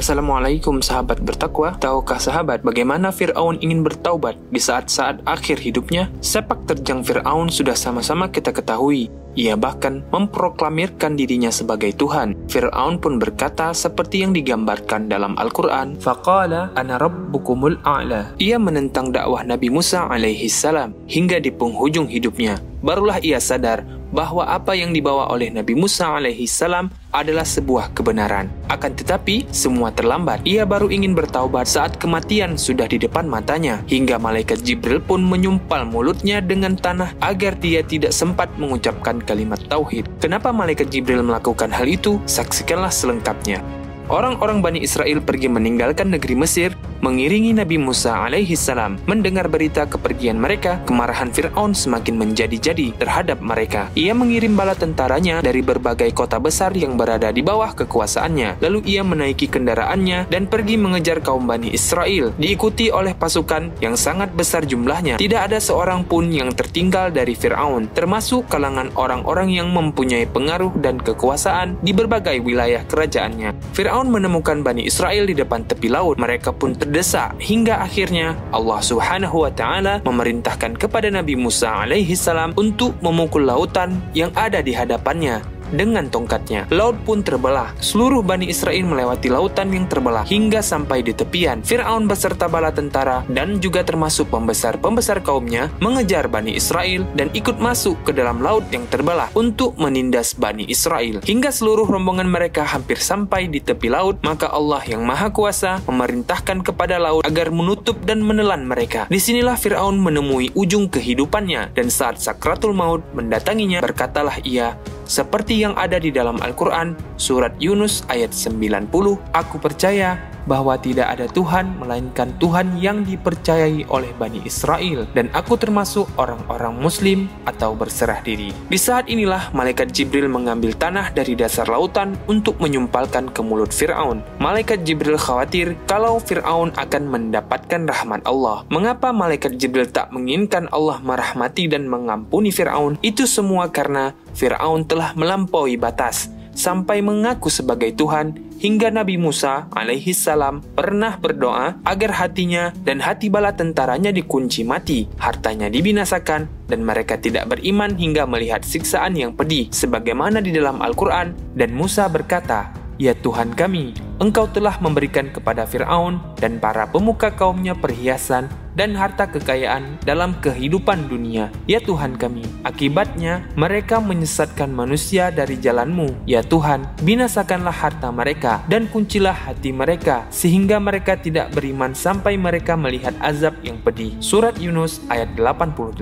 Assalamualaikum sahabat bertakwa. Tahukah sahabat bagaimana Fir'aun ingin bertaubat di saat-saat akhir hidupnya? Sepak terjang Fir'aun sudah sama-sama kita ketahui. Ia bahkan memproklamirkan dirinya sebagai Tuhan. Fir'aun pun berkata seperti yang digambarkan dalam Al-Quran, Faqala ana rabbukumul a'la. Ia menentang dakwah Nabi Musa alaihi salam hingga di penghujung hidupnya. Barulah ia sadar bahwa apa yang dibawa oleh Nabi Musa alaihi salam adalah sebuah kebenaran. Akan tetapi, semua terlambat. Ia baru ingin bertaubat saat kematian sudah di depan matanya, hingga malaikat Jibril pun menyumpal mulutnya dengan tanah agar dia tidak sempat mengucapkan kalimat tauhid. Kenapa malaikat Jibril melakukan hal itu? Saksikanlah selengkapnya. Orang-orang Bani Israel pergi meninggalkan negeri Mesir, mengiringi Nabi Musa alaihi salam. Mendengar berita kepergian mereka, kemarahan Fir'aun semakin menjadi-jadi terhadap mereka. Ia mengirim bala tentaranya dari berbagai kota besar yang berada di bawah kekuasaannya. Lalu ia menaiki kendaraannya dan pergi mengejar kaum Bani Israel, diikuti oleh pasukan yang sangat besar jumlahnya. Tidak ada seorang pun yang tertinggal dari Fir'aun, termasuk kalangan orang-orang yang mempunyai pengaruh dan kekuasaan di berbagai wilayah kerajaannya. Fir'aun menemukan Bani Israel di depan tepi laut. Mereka pun terdesak hingga akhirnya Allah Subhanahu wa taala memerintahkan kepada Nabi Musa alaihi salam untuk memukul lautan yang ada di hadapannya dengan tongkatnya. Laut pun terbelah. Seluruh Bani Israel melewati lautan yang terbelah hingga sampai di tepian. Fir'aun beserta bala tentara dan juga termasuk pembesar-pembesar kaumnya mengejar Bani Israel dan ikut masuk ke dalam laut yang terbelah untuk menindas Bani Israel. Hingga seluruh rombongan mereka hampir sampai di tepi laut, maka Allah yang Maha Kuasa memerintahkan kepada laut agar menutup dan menelan mereka. Disinilah Fir'aun menemui ujung kehidupannya, dan saat sakratul maut mendatanginya, berkatalah ia seperti yang ada di dalam Al-Quran, surat Yunus ayat 90, Aku percaya bahwa tidak ada Tuhan melainkan Tuhan yang dipercayai oleh Bani Israel, dan aku termasuk orang-orang muslim atau berserah diri. Di saat inilah malaikat Jibril mengambil tanah dari dasar lautan untuk menyumpalkan ke mulut Fir'aun. Malaikat Jibril khawatir kalau Fir'aun akan mendapatkan rahmat Allah. Mengapa malaikat Jibril tak menginginkan Allah merahmati dan mengampuni Fir'aun? Itu semua karena Fir'aun telah melampaui batas sampai mengaku sebagai Tuhan, hingga Nabi Musa alaihi salam pernah berdoa agar hatinya dan hati bala tentaranya dikunci mati, hartanya dibinasakan, dan mereka tidak beriman hingga melihat siksaan yang pedih, sebagaimana di dalam Al-Quran. Dan Musa berkata, Ya Tuhan kami, Engkau telah memberikan kepada Fir'aun dan para pemuka kaumnya perhiasan dan harta kekayaan dalam kehidupan dunia. Ya Tuhan kami, akibatnya mereka menyesatkan manusia dari jalan-Mu. Ya Tuhan, binasakanlah harta mereka dan kuncilah hati mereka, sehingga mereka tidak beriman sampai mereka melihat azab yang pedih. Surat Yunus ayat 88.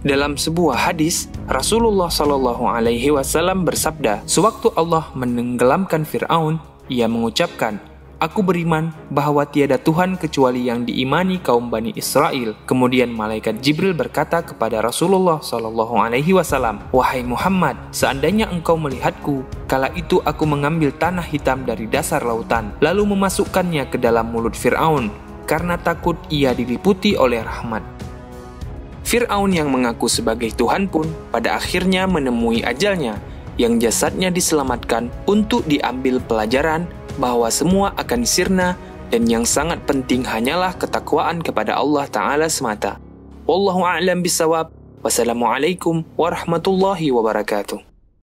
Dalam sebuah hadis, Rasulullah Shallallahu Alaihi Wasallam bersabda, sewaktu Allah menenggelamkan Fir'aun, ia mengucapkan, Aku beriman bahwa tiada Tuhan kecuali yang diimani kaum Bani Israel. Kemudian malaikat Jibril berkata kepada Rasulullah Shallallahu Alaihi Wasallam, Wahai Muhammad, seandainya engkau melihatku, kala itu aku mengambil tanah hitam dari dasar lautan, lalu memasukkannya ke dalam mulut Fir'aun, karena takut ia diliputi oleh rahmat. Fir'aun yang mengaku sebagai Tuhan pun pada akhirnya menemui ajalnya, yang jasadnya diselamatkan untuk diambil pelajaran bahwa semua akan sirna, dan yang sangat penting hanyalah ketakwaan kepada Allah Ta'ala semata. Wallahu a'lam bisawab. Wassalamualaikum warahmatullahi wabarakatuh.